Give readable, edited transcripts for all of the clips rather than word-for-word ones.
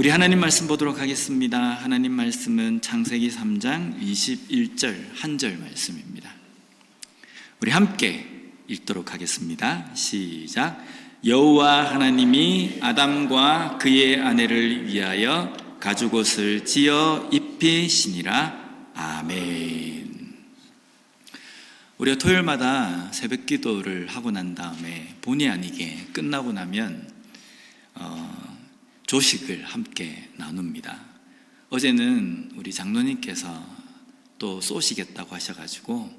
우리 하나님 말씀 보도록 하겠습니다. 하나님 말씀은 창세기 3장 21절 한 절 말씀입니다. 우리 함께 읽도록 하겠습니다. 시작. 여호와 하나님이 아담과 그의 아내를 위하여 가죽옷을 지어 입히시니라. 아멘. 우리가 토요일마다 새벽 기도를 하고 난 다음에 본의 아니게 끝나고 나면 조식을 함께 나눕니다. 어제는 우리 장로님께서 또 쏘시겠다고 하셔가지고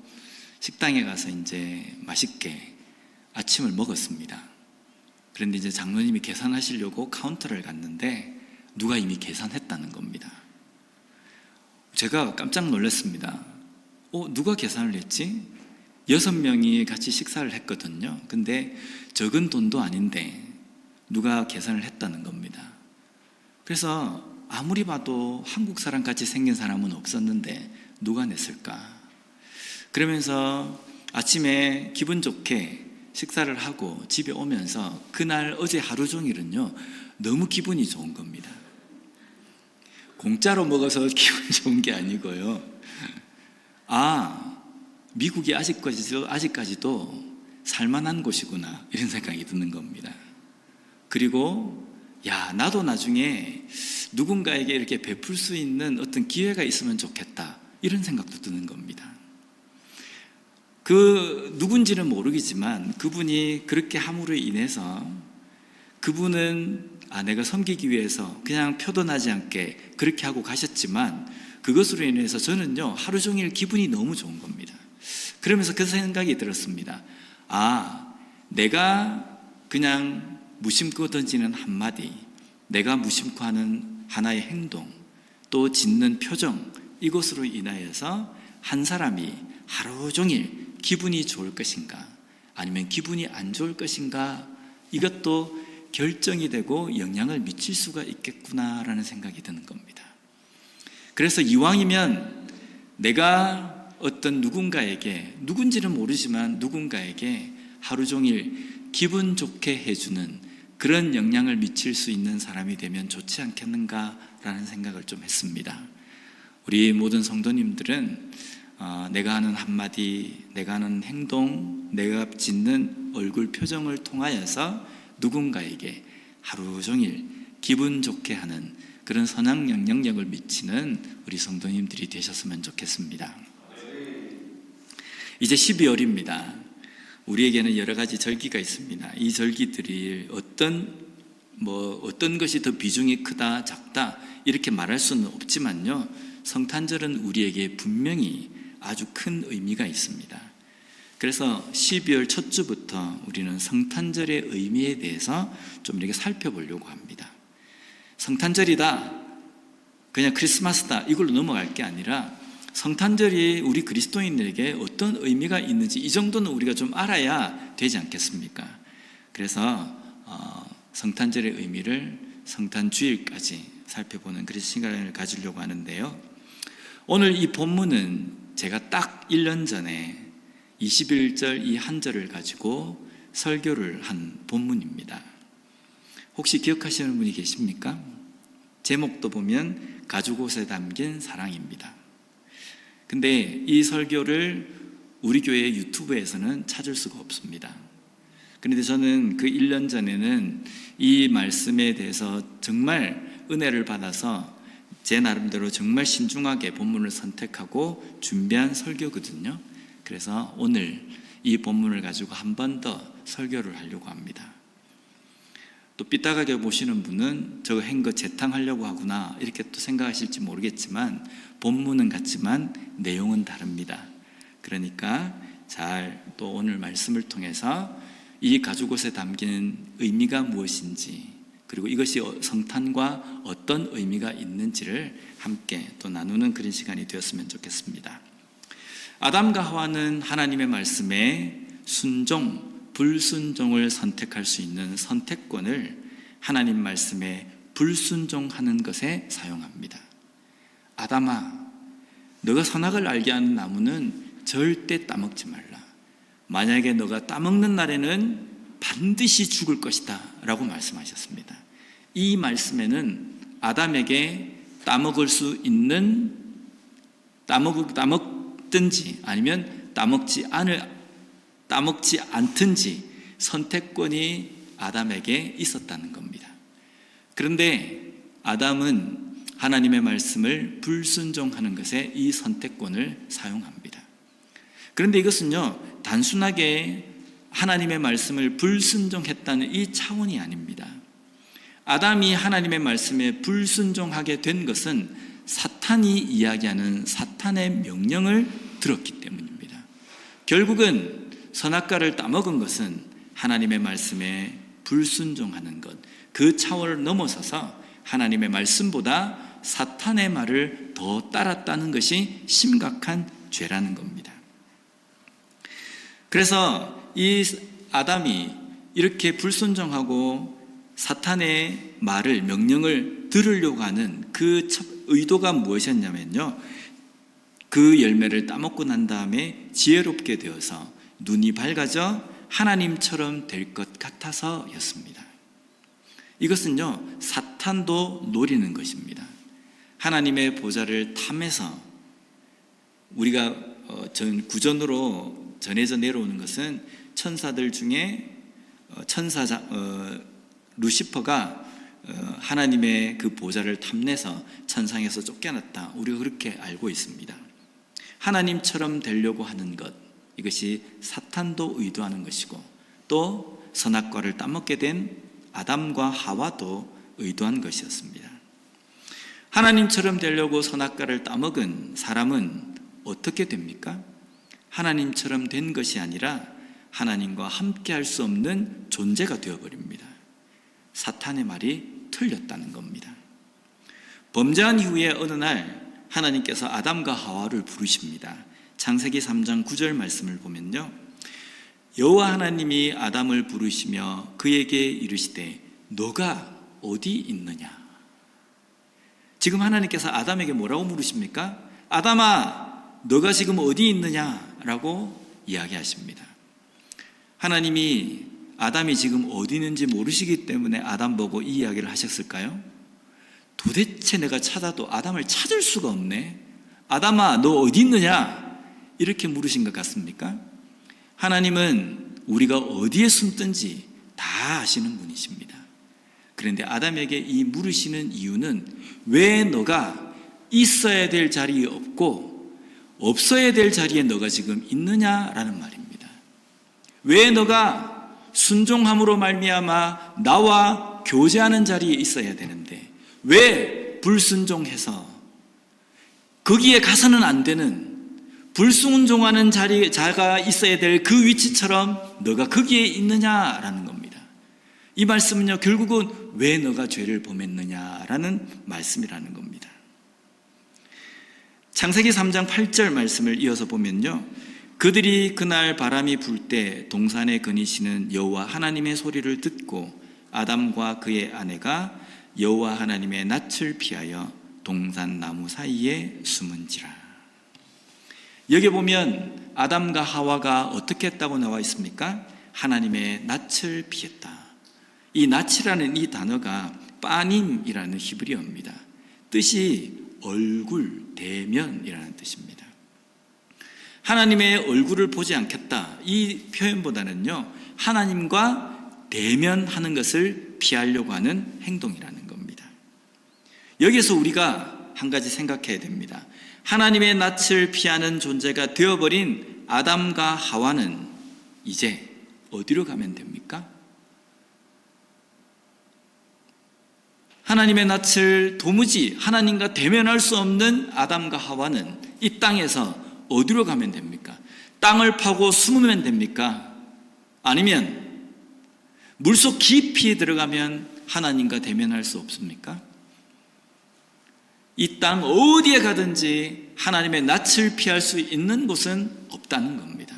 식당에 가서 이제 맛있게 아침을 먹었습니다. 그런데 이제 장로님이 계산하시려고 카운터를 갔는데 누가 이미 계산했다는 겁니다. 제가 깜짝 놀랐습니다. 누가 계산을 했지? 6명이 같이 식사를 했거든요. 근데 적은 돈도 아닌데 누가 계산을 했다는 겁니다. 그래서 아무리 봐도 한국 사람 같이 생긴 사람은 없었는데 누가 냈을까? 그러면서 아침에 기분 좋게 식사를 하고 집에 오면서 그날 어제 하루 종일은요 너무 기분이 좋은 겁니다. 공짜로 먹어서 기분 좋은 게 아니고요. 미국이 아직까지도 살만한 곳이구나 이런 생각이 드는 겁니다. 그리고 나도 나중에 누군가에게 이렇게 베풀 수 있는 어떤 기회가 있으면 좋겠다 이런 생각도 드는 겁니다. 그 누군지는 모르겠지만 그분이 그렇게 함으로 인해서 그분은 내가 섬기기 위해서 그냥 표도나지 않게 그렇게 하고 가셨지만 그것으로 인해서 저는요 하루 종일 기분이 너무 좋은 겁니다. 그러면서 그 생각이 들었습니다. 내가 그냥 무심코 던지는 한마디, 내가 무심코 하는 하나의 행동, 또 짓는 표정, 이것으로 인하여서 한 사람이 하루 종일 기분이 좋을 것인가 아니면 기분이 안 좋을 것인가, 이것도 결정이 되고 영향을 미칠 수가 있겠구나라는 생각이 드는 겁니다. 그래서 이왕이면 내가 어떤 누군가에게, 누군지는 모르지만 누군가에게 하루 종일 기분 좋게 해주는 그런 영향을 미칠 수 있는 사람이 되면 좋지 않겠는가라는 생각을 좀 했습니다. 우리 모든 성도님들은 내가 하는 한마디, 내가 하는 행동, 내가 짓는 얼굴 표정을 통하여서 누군가에게 하루 종일 기분 좋게 하는 그런 선한 영향력을 미치는 우리 성도님들이 되셨으면 좋겠습니다. 이제 12월입니다. 우리에게는 여러 가지 절기가 있습니다. 이 절기들이 어떤 것이 더 비중이 크다, 작다 이렇게 말할 수는 없지만요, 성탄절은 우리에게 분명히 아주 큰 의미가 있습니다. 그래서 12월 첫 주부터 우리는 성탄절의 의미에 대해서 좀 이렇게 살펴보려고 합니다. 성탄절이다, 그냥 크리스마스다 이걸로 넘어갈 게 아니라 성탄절이 우리 그리스도인들에게 어떤 의미가 있는지 이 정도는 우리가 좀 알아야 되지 않겠습니까? 그래서 성탄절의 의미를 성탄주일까지 살펴보는 그런 시간을 가지려고 하는데요. 오늘 이 본문은 제가 딱 1년 전에 21절 이 한 절을 가지고 설교를 한 본문입니다. 혹시 기억하시는 분이 계십니까? 제목도 보면 가죽옷에 담긴 사랑입니다. 근데 이 설교를 우리 교회 유튜브에서는 찾을 수가 없습니다. 그런데 저는 그 1년 전에는 이 말씀에 대해서 정말 은혜를 받아서 제 나름대로 정말 신중하게 본문을 선택하고 준비한 설교거든요. 그래서 오늘 이 본문을 가지고 한 번 더 설교를 하려고 합니다. 또 삐딱하게 보시는 분은 저거 한 거 재탕하려고 하구나 이렇게 또 생각하실지 모르겠지만 본문은 같지만 내용은 다릅니다. 그러니까 잘 또 오늘 말씀을 통해서 이 가죽옷에 담긴 의미가 무엇인지, 그리고 이것이 성탄과 어떤 의미가 있는지를 함께 또 나누는 그런 시간이 되었으면 좋겠습니다. 아담과 하와는 하나님의 말씀에 순종, 불순종을 선택할 수 있는 선택권을 하나님 말씀에 불순종하는 것에 사용합니다. 아담아, 너가 선악을 알게 하는 나무는 절대 따먹지 말라. 만약에 너가 따먹는 날에는 반드시 죽을 것이다 라고 말씀하셨습니다. 이 말씀에는 아담에게 따먹을 수 있는 따먹든지 아니면 따먹지 않든지 선택권이 아담에게 있었다는 겁니다. 그런데 아담은 하나님의 말씀을 불순종하는 것에 이 선택권을 사용합니다. 그런데 이것은요, 단순하게 하나님의 말씀을 불순종했다는 이 차원이 아닙니다. 아담이 하나님의 말씀에 불순종하게 된 것은 사탄이 이야기하는 사탄의 명령을 들었기 때문입니다. 결국은 선악과를 따먹은 것은 하나님의 말씀에 불순종하는 것, 그 차원을 넘어서서 하나님의 말씀보다 사탄의 말을 더 따랐다는 것이 심각한 죄라는 겁니다. 그래서 이 아담이 이렇게 불순종하고 사탄의 말을, 명령을 들으려고 하는 그 의도가 무엇이었냐면요, 그 열매를 따먹고 난 다음에 지혜롭게 되어서 눈이 밝아져 하나님처럼 될 것 같아서였습니다. 이것은요, 사탄도 노리는 것입니다. 하나님의 보좌를 탐해서 우리가 구전으로 전해져 내려오는 것은 천사들 중에 루시퍼가 하나님의 그 보좌를 탐내서 천상에서 쫓겨났다, 우리가 그렇게 알고 있습니다. 하나님처럼 되려고 하는 것, 이것이 사탄도 의도하는 것이고 또 선악과를 따먹게 된 아담과 하와도 의도한 것이었습니다. 하나님처럼 되려고 선악과를 따먹은 사람은 어떻게 됩니까? 하나님처럼 된 것이 아니라 하나님과 함께 할 수 없는 존재가 되어버립니다. 사탄의 말이 틀렸다는 겁니다. 범죄한 이후에 어느 날 하나님께서 아담과 하와를 부르십니다. 창세기 3장 9절 말씀을 보면요, 여호와 하나님이 아담을 부르시며 그에게 이르시되 너가 어디 있느냐. 지금 하나님께서 아담에게 뭐라고 물으십니까? 아담아, 너가 지금 어디 있느냐라고 이야기하십니다. 하나님이 아담이 지금 어디 있는지 모르시기 때문에 아담 보고 이 이야기를 하셨을까요? 도대체 내가 찾아도 아담을 찾을 수가 없네, 아담아 너 어디 있느냐, 이렇게 물으신 것 같습니까? 하나님은 우리가 어디에 숨든지 다 아시는 분이십니다. 그런데 아담에게 이 물으시는 이유는 왜 너가 있어야 될 자리에 없고 없어야 될 자리에 너가 지금 있느냐라는 말입니다. 왜 너가 순종함으로 말미암아 나와 교제하는 자리에 있어야 되는데 왜 불순종해서 거기에 가서는 안 되는, 불순종하는 자가 있어야 될 그 위치처럼 너가 거기에 있느냐라는 겁니다. 이 말씀은요, 결국은 왜 너가 죄를 범했느냐라는 말씀이라는 겁니다. 창세기 3장 8절 말씀을 이어서 보면요, 그들이 그날 바람이 불 때 동산에 거니시는 여호와 하나님의 소리를 듣고 아담과 그의 아내가 여호와 하나님의 낯을 피하여 동산 나무 사이에 숨은지라. 여기 보면 아담과 하와가 어떻게 했다고 나와 있습니까? 하나님의 낯을 피했다. 이 낯이라는 이 단어가 빠님이라는 히브리어입니다. 뜻이 얼굴, 대면이라는 뜻입니다. 하나님의 얼굴을 보지 않겠다, 이 표현보다는요, 하나님과 대면하는 것을 피하려고 하는 행동이라는 겁니다. 여기서 우리가 한 가지 생각해야 됩니다. 하나님의 낯을 피하는 존재가 되어버린 아담과 하와는 이제 어디로 가면 됩니까? 하나님의 낯을 도무지 하나님과 대면할 수 없는 아담과 하와는 이 땅에서 어디로 가면 됩니까? 땅을 파고 숨으면 됩니까? 아니면 물속 깊이 들어가면 하나님과 대면할 수 없습니까? 이 땅 어디에 가든지 하나님의 낯을 피할 수 있는 곳은 없다는 겁니다.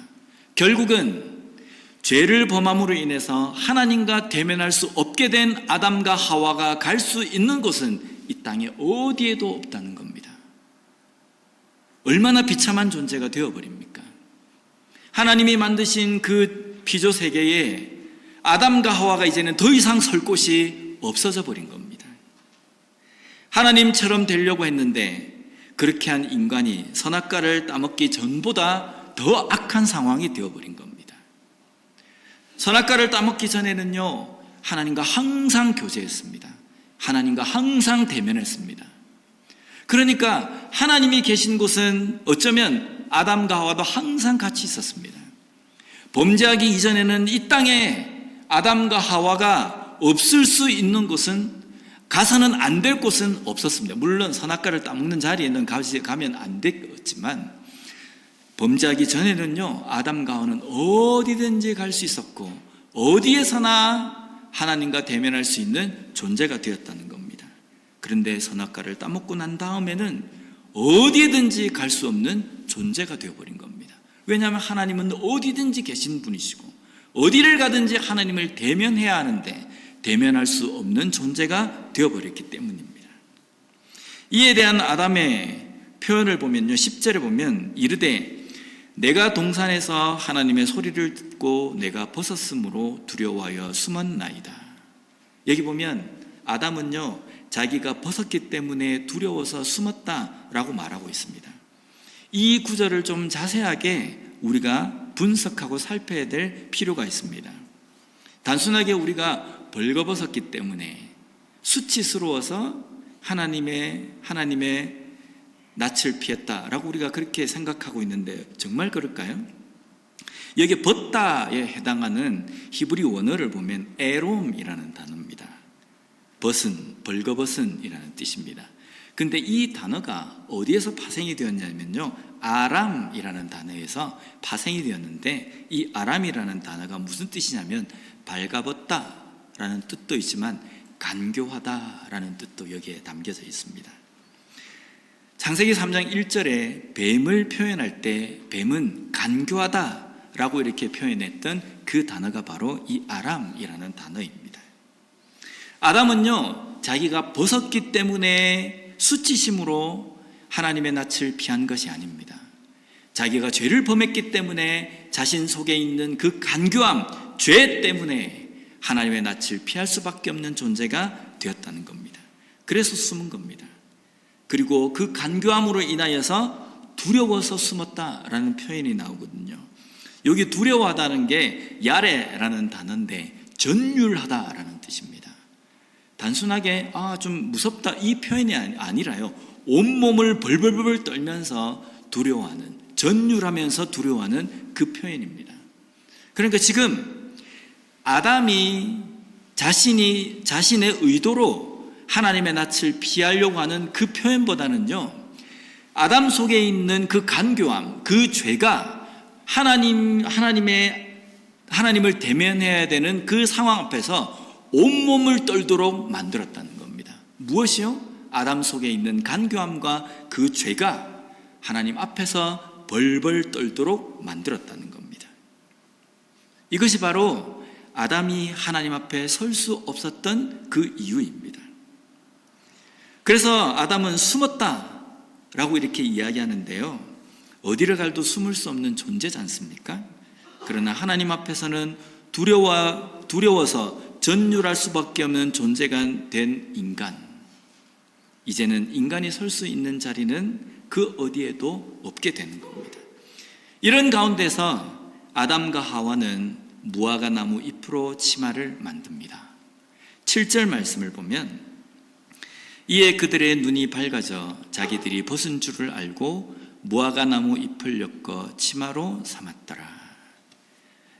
결국은 죄를 범함으로 인해서 하나님과 대면할 수 없게 된 아담과 하와가 갈 수 있는 곳은 이 땅에 어디에도 없다는 겁니다. 얼마나 비참한 존재가 되어버립니까? 하나님이 만드신 그 피조 세계에 아담과 하와가 이제는 더 이상 설 곳이 없어져 버린 겁니다. 하나님처럼 되려고 했는데 그렇게 한 인간이 선악과를 따먹기 전보다 더 악한 상황이 되어버린 겁니다. 선악과를 따먹기 전에는요, 하나님과 항상 교제했습니다. 하나님과 항상 대면했습니다. 그러니까 하나님이 계신 곳은 어쩌면 아담과 하와도 항상 같이 있었습니다. 범죄하기 이전에는 이 땅에 아담과 하와가 없을 수 있는 곳은, 가서는 안 될 곳은 없었습니다. 물론 선악과를 따먹는 자리에는 가면 안 됐지만 범죄하기 전에는요, 아담과 하와는 어디든지 갈 수 있었고 어디에서나 하나님과 대면할 수 있는 존재가 되었다는 겁니다. 그런데 선악과를 따먹고 난 다음에는 어디든지 갈 수 없는 존재가 되어버린 겁니다. 왜냐하면 하나님은 어디든지 계신 분이시고 어디를 가든지 하나님을 대면해야 하는데 대면할 수 없는 존재가 되어버렸기 때문입니다. 이에 대한 아담의 표현을 보면요, 10절에 보면 이르되 내가 동산에서 하나님의 소리를 듣고 내가 벗었으므로 두려워하여 숨었나이다. 여기 보면 아담은요, 자기가 벗었기 때문에 두려워서 숨었다라고 말하고 있습니다. 이 구절을 좀 자세하게 우리가 분석하고 살펴야 될 필요가 있습니다. 단순하게 우리가 벌거벗었기 때문에 수치스러워서 하나님의 낯을 피했다라고 우리가 그렇게 생각하고 있는데 정말 그럴까요? 여기 벗다에 해당하는 히브리 원어를 보면 에롬이라는 단어입니다. 벗은, 벌거벗은이라는 뜻입니다. 근데 이 단어가 어디에서 파생이 되었냐면요, 아람이라는 단어에서 파생이 되었는데, 이 아람이라는 단어가 무슨 뜻이냐면 발가벗다라는 뜻도 있지만 간교하다라는 뜻도 여기에 담겨져 있습니다. 창세기 3장 1절에 뱀을 표현할 때 뱀은 간교하다라고 이렇게 표현했던 그 단어가 바로 이 아람이라는 단어입니다. 아담은요, 자기가 벗었기 때문에 수치심으로 하나님의 낯을 피한 것이 아닙니다. 자기가 죄를 범했기 때문에 자신 속에 있는 그 간교함, 죄 때문에 하나님의 낯을 피할 수밖에 없는 존재가 되었다는 겁니다. 그래서 숨은 겁니다. 그리고 그 간교함으로 인하여서 두려워서 숨었다라는 표현이 나오거든요. 여기 두려워하다는 게 야레라는 단어인데 전율하다라는 뜻입니다. 단순하게 좀 무섭다 이 표현이 아니라요, 온몸을 벌벌벌 떨면서 두려워하는, 전율하면서 두려워하는 그 표현입니다. 그러니까 지금 아담이 자신의 의도로 하나님의 낯을 피하려고 하는 그 표현보다는요, 아담 속에 있는 그 간교함, 그 죄가 하나님을 대면해야 되는 그 상황 앞에서 온몸을 떨도록 만들었다는 겁니다. 무엇이요? 아담 속에 있는 간교함과 그 죄가 하나님 앞에서 벌벌 떨도록 만들었다는 겁니다. 이것이 바로 아담이 하나님 앞에 설 수 없었던 그 이유입니다. 그래서 아담은 숨었다라고 이렇게 이야기하는데요, 어디를 가도 숨을 수 없는 존재지 않습니까? 그러나 하나님 앞에서는 두려워서 전율할 수밖에 없는 존재가 된 인간, 이제는 인간이 설 수 있는 자리는 그 어디에도 없게 되는 겁니다. 이런 가운데서 아담과 하와는 무화과 나무 잎으로 치마를 만듭니다. 7절 말씀을 보면 이에 그들의 눈이 밝아져 자기들이 벗은 줄을 알고 무화과 나무 잎을 엮어 치마로 삼았더라.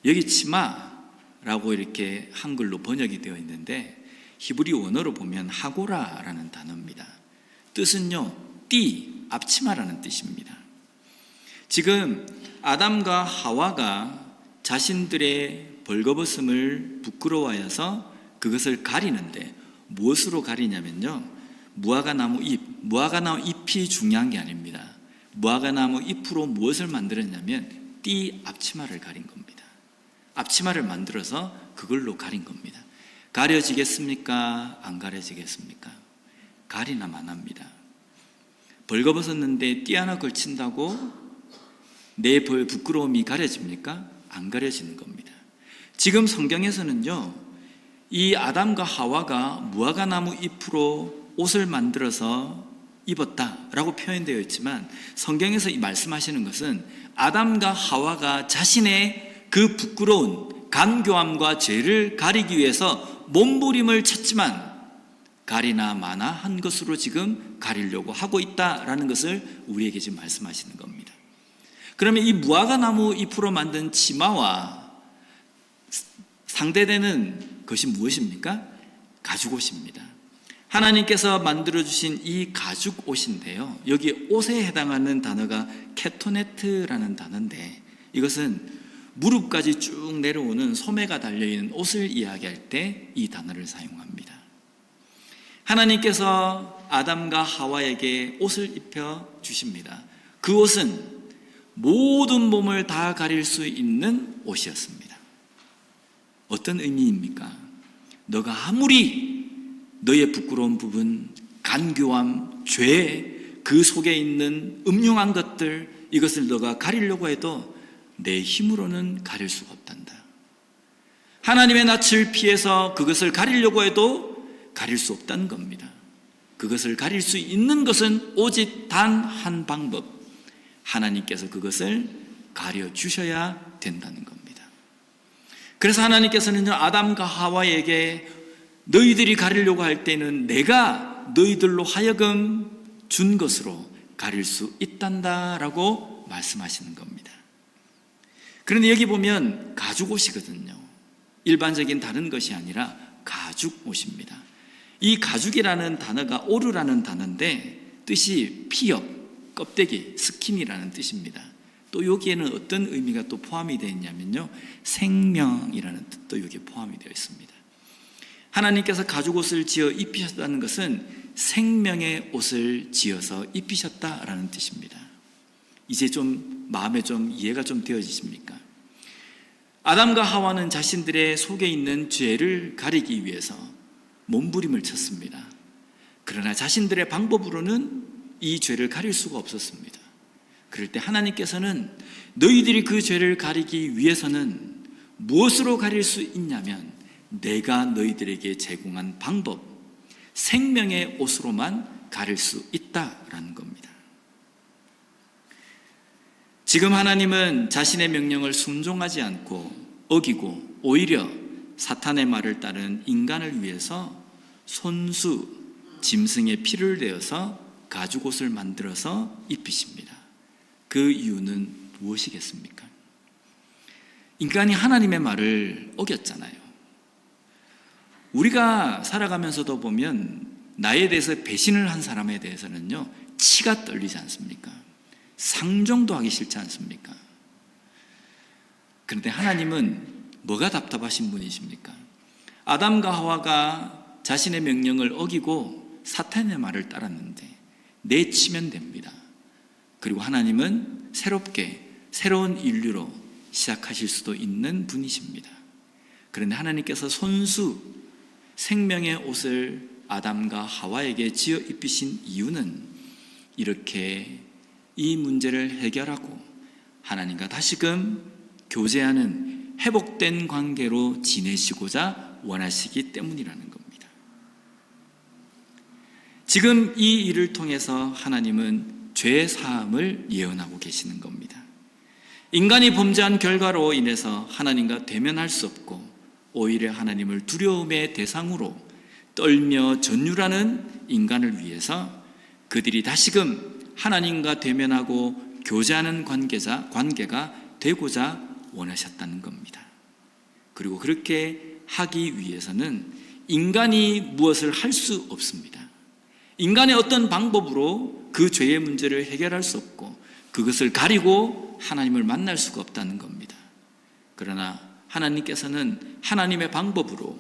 여기 치마라고 이렇게 한글로 번역이 되어 있는데 히브리 원어로 보면 하고라라는 단어입니다. 뜻은요, 띠, 앞치마라는 뜻입니다. 지금 아담과 하와가 자신들의 벌거벗음을 부끄러워하여서 그것을 가리는데 무엇으로 가리냐면요, 무화과나무 잎이 중요한 게 아닙니다. 무화과나무 잎으로 무엇을 만들었냐면 띠 앞치마를 가린 겁니다. 앞치마를 만들어서 그걸로 가린 겁니다. 가려지겠습니까? 안 가려지겠습니까? 가리나 마나입니다. 벌거벗었는데 띠 하나 걸친다고 내 부끄러움이 가려집니까? 안 가려지는 겁니다. 지금 성경에서는요, 이 아담과 하와가 무화과나무 잎으로 옷을 만들어서 입었다라고 표현되어 있지만 성경에서 이 말씀하시는 것은 아담과 하와가 자신의 그 부끄러운 간교함과 죄를 가리기 위해서 몸부림을 쳤지만 가리나 마나 한 것으로 지금 가리려고 하고 있다라는 것을 우리에게 지금 말씀하시는 겁니다. 그러면 이 무화과 나무 잎으로 만든 치마와 상대되는 것이 무엇입니까? 가죽옷입니다. 하나님께서 만들어주신 이 가죽옷인데요, 여기 옷에 해당하는 단어가 케토네트라는 단어인데 이것은 무릎까지 쭉 내려오는 소매가 달려있는 옷을 이야기할 때 이 단어를 사용합니다. 하나님께서 아담과 하와에게 옷을 입혀 주십니다. 그 옷은 모든 몸을 다 가릴 수 있는 옷이었습니다. 어떤 의미입니까? 너가 아무리 너의 부끄러운 부분, 간교함, 죄, 그 속에 있는 음흉한 것들, 이것을 너가 가리려고 해도 내 힘으로는 가릴 수가 없단다. 하나님의 낯을 피해서 그것을 가리려고 해도 가릴 수 없다는 겁니다. 그것을 가릴 수 있는 것은 오직 단 한 방법, 하나님께서 그것을 가려주셔야 된다는 겁니다. 그래서 하나님께서는 아담과 하와에게 너희들이 가리려고 할 때는 내가 너희들로 하여금 준 것으로 가릴 수 있단다라고 말씀하시는 겁니다. 그런데 여기 보면 가죽옷이거든요. 일반적인 다른 것이 아니라 가죽옷입니다. 이 가죽이라는 단어가 오르라는 단어인데 뜻이 피엽, 껍데기, 스킨이라는 뜻입니다. 또 여기에는 어떤 의미가 또 포함이 되어 있냐면요, 생명이라는 뜻도 여기에 포함이 되어 있습니다. 하나님께서 가죽옷을 지어 입히셨다는 것은 생명의 옷을 지어서 입히셨다라는 뜻입니다. 이제 좀 마음에 좀 이해가 좀 되어지십니까? 아담과 하와는 자신들의 속에 있는 죄를 가리기 위해서 몸부림을 쳤습니다. 그러나 자신들의 방법으로는 이 죄를 가릴 수가 없었습니다. 그럴 때 하나님께서는 너희들이 그 죄를 가리기 위해서는 무엇으로 가릴 수 있냐면 내가 너희들에게 제공한 방법, 생명의 옷으로만 가릴 수 있다라는 겁니다. 지금 하나님은 자신의 명령을 순종하지 않고 어기고 오히려 사탄의 말을 따른 인간을 위해서 손수, 짐승의 피를 내어서 가죽옷을 만들어서 입히십니다. 그 이유는 무엇이겠습니까? 인간이 하나님의 말을 어겼잖아요. 우리가 살아가면서도 보면 나에 대해서 배신을 한 사람에 대해서는요, 치가 떨리지 않습니까? 상종도 하기 싫지 않습니까? 그런데 하나님은 뭐가 답답하신 분이십니까? 아담과 하와가 자신의 명령을 어기고 사탄의 말을 따랐는데 내치면 됩니다. 그리고 하나님은 새롭게 새로운 인류로 시작하실 수도 있는 분이십니다. 그런데 하나님께서 손수 생명의 옷을 아담과 하와에게 지어 입히신 이유는 이렇게 이 문제를 해결하고 하나님과 다시금 교제하는 회복된 관계로 지내시고자 원하시기 때문이라는 겁니다. 지금 이 일을 통해서 하나님은 죄 사함을 예언하고 계시는 겁니다. 인간이 범죄한 결과로 인해서 하나님과 대면할 수 없고 오히려 하나님을 두려움의 대상으로 떨며 전율하는 인간을 위해서 그들이 다시금 하나님과 대면하고 교제하는 관계가 되고자 원하셨다는 겁니다. 그리고 그렇게 하기 위해서는 인간이 무엇을 할 수 없습니다. 인간의 어떤 방법으로 그 죄의 문제를 해결할 수 없고 그것을 가리고 하나님을 만날 수가 없다는 겁니다. 그러나 하나님께서는 하나님의 방법으로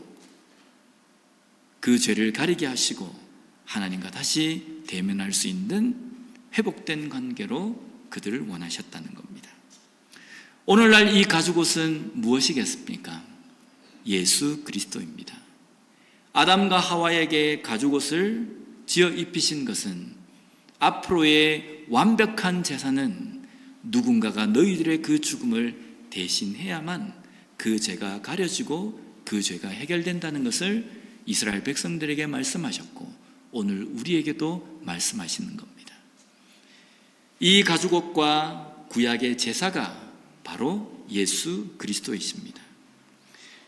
그 죄를 가리게 하시고 하나님과 다시 대면할 수 있는 회복된 관계로 그들을 원하셨다는 겁니다. 오늘날 이 가죽옷은 무엇이겠습니까? 예수 그리스도입니다. 아담과 하와에게 가죽옷을 지어 입히신 것은 앞으로의 완벽한 제사는 누군가가 너희들의 그 죽음을 대신해야만 그 죄가 가려지고 그 죄가 해결된다는 것을 이스라엘 백성들에게 말씀하셨고 오늘 우리에게도 말씀하시는 겁니다. 이 가죽옷과 구약의 제사가 바로 예수 그리스도이십니다.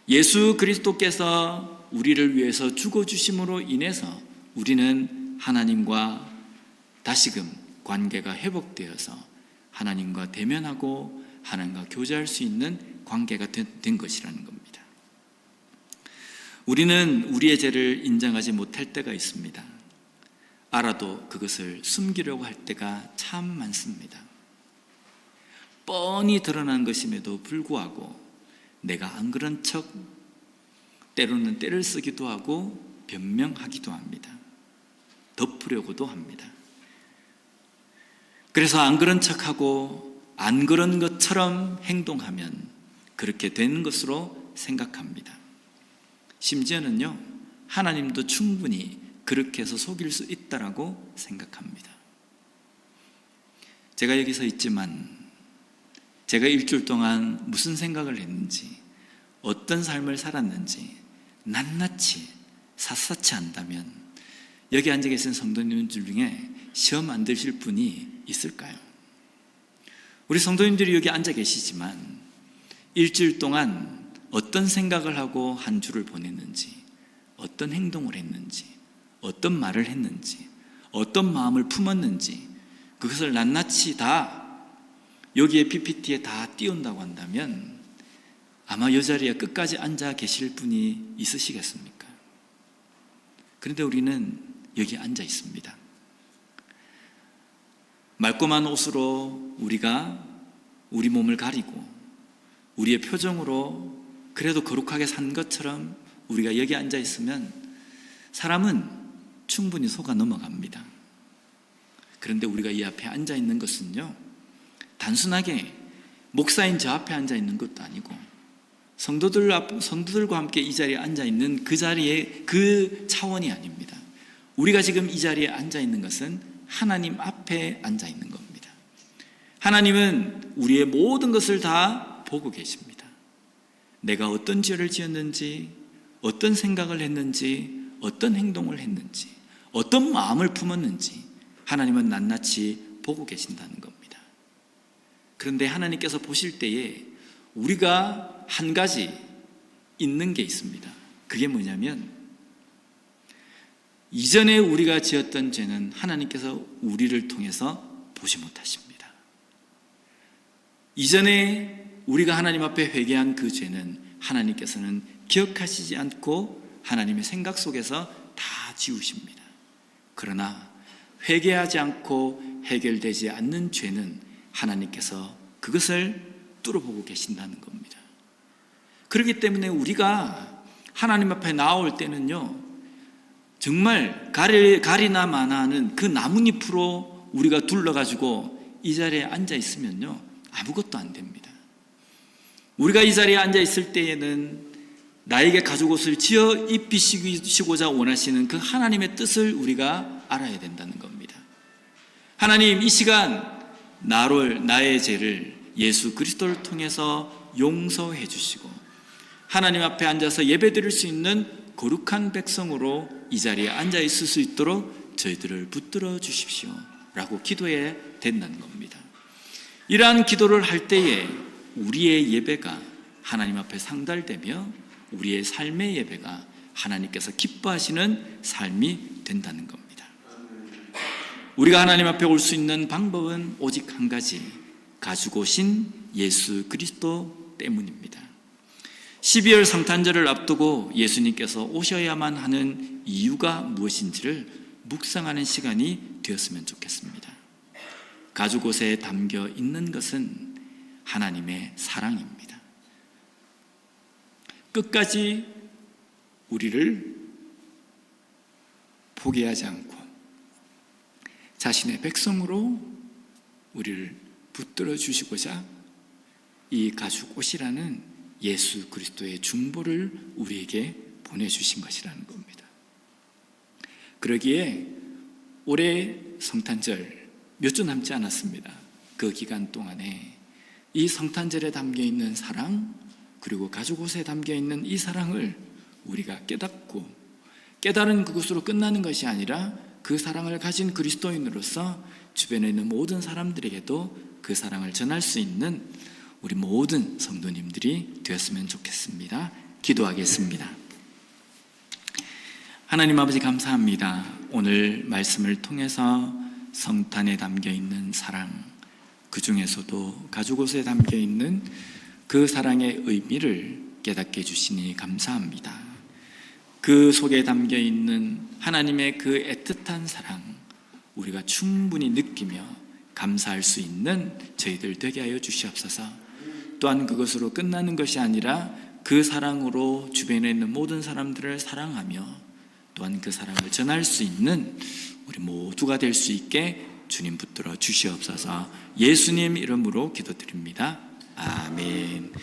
예수 그리스도께서 우리를 위해서 죽어주심으로 인해서 우리는 하나님과 다시금 관계가 회복되어서 하나님과 대면하고 하나님과 교제할 수 있는 관계가 된 것이라는 겁니다. 우리는 우리의 죄를 인정하지 못할 때가 있습니다. 알아도 그것을 숨기려고 할 때가 참 많습니다. 뻔히 드러난 것임에도 불구하고 내가 안 그런 척, 때로는 때를 쓰기도 하고 변명하기도 합니다. 덮으려고도 합니다. 그래서 안 그런 척하고 안 그런 것처럼 행동하면 그렇게 되는 것으로 생각합니다. 심지어는요, 하나님도 충분히 그렇게 해서 속일 수 있다라고 생각합니다. 제가 여기 서 있지만 제가 일주일 동안 무슨 생각을 했는지, 어떤 삶을 살았는지 낱낱이 샅샅이 안다면 여기 앉아 계신 성도님들 중에 시험 안 드실 분이 있을까요? 우리 성도님들이 여기 앉아 계시지만 일주일 동안 어떤 생각을 하고 한 주를 보냈는지, 어떤 행동을 했는지, 어떤 말을 했는지, 어떤 마음을 품었는지 그것을 낱낱이 다 여기에 PPT에 다 띄운다고 한다면 아마 이 자리에 끝까지 앉아 계실 분이 있으시겠습니까? 그런데 우리는 여기 앉아 있습니다. 말끔한 옷으로 우리가 우리 몸을 가리고 우리의 표정으로 그래도 거룩하게 산 것처럼 우리가 여기 앉아 있으면 사람은 충분히 속아 넘어갑니다. 그런데 우리가 이 앞에 앉아 있는 것은요, 단순하게 목사인 저 앞에 앉아 있는 것도 아니고 성도들과 함께 이 자리에 앉아 있는 그 자리에 그 차원이 아닙니다. 우리가 지금 이 자리에 앉아 있는 것은 하나님 앞에 앉아 있는 겁니다. 하나님은 우리의 모든 것을 다 보고 계십니다. 내가 어떤 죄를 지었는지, 어떤 생각을 했는지, 어떤 행동을 했는지, 어떤 마음을 품었는지 하나님은 낱낱이 보고 계신다는 겁니다. 그런데 하나님께서 보실 때에 우리가 한 가지 있는 게 있습니다. 그게 뭐냐면 이전에 우리가 지었던 죄는 하나님께서 우리를 통해서 보지 못하십니다. 이전에 우리가 하나님 앞에 회개한 그 죄는 하나님께서는 기억하시지 않고 하나님의 생각 속에서 다 지우십니다. 그러나 회개하지 않고 해결되지 않는 죄는 하나님께서 그것을 뚫어보고 계신다는 겁니다. 그렇기 때문에 우리가 하나님 앞에 나올 때는요, 정말 가리나 마나하는 그 나뭇잎으로 우리가 둘러가지고 이 자리에 앉아 있으면요, 아무것도 안 됩니다. 우리가 이 자리에 앉아 있을 때에는 나에게 가죽옷을 지어 입히시고자 원하시는 그 하나님의 뜻을 우리가 알아야 된다는 겁니다. 하나님, 이 시간 나의 죄를 예수 그리스도를 통해서 용서해 주시고 하나님 앞에 앉아서 예배드릴 수 있는 거룩한 백성으로 이 자리에 앉아 있을 수 있도록 저희들을 붙들어 주십시오 라고 기도해야 된다는 겁니다. 이러한 기도를 할 때에 우리의 예배가 하나님 앞에 상달되며 우리의 삶의 예배가 하나님께서 기뻐하시는 삶이 된다는 겁니다. 우리가 하나님 앞에 올 수 있는 방법은 오직 한 가지, 가지고신 예수 그리스도 때문입니다. 12월 성탄절을 앞두고 예수님께서 오셔야만 하는 이유가 무엇인지를 묵상하는 시간이 되었으면 좋겠습니다. 가죽옷에 담겨 있는 것은 하나님의 사랑입니다. 끝까지 우리를 포기하지 않고 자신의 백성으로 우리를 붙들어 주시고자 이 가죽옷이라는 예수 그리스도의 중보를 우리에게 보내주신 것이라는 겁니다. 그러기에 올해 성탄절 몇 주 남지 않았습니다. 그 기간 동안에 이 성탄절에 담겨있는 사랑, 그리고 가죽옷에 담겨있는 이 사랑을 우리가 깨닫고 깨달은 그것으로 끝나는 것이 아니라 그 사랑을 가진 그리스도인으로서 주변에 있는 모든 사람들에게도 그 사랑을 전할 수 있는 우리 모든 성도님들이 되었으면 좋겠습니다. 기도하겠습니다. 하나님 아버지 감사합니다. 오늘 말씀을 통해서 성탄에 담겨 있는 사랑, 그 중에서도 가죽옷에 담겨 있는 그 사랑의 의미를 깨닫게 해주시니 감사합니다. 그 속에 담겨 있는 하나님의 그 애틋한 사랑, 우리가 충분히 느끼며 감사할 수 있는 저희들 되게 하여 주시옵소서. 또한 그것으로 끝나는 것이 아니라 그 사랑으로 주변에 있는 모든 사람들을 사랑하며 또한 그 사랑을 전할 수 있는 우리 모두가 될 수 있게 주님 붙들어 주시옵소서. 예수님 이름으로 기도드립니다. 아멘.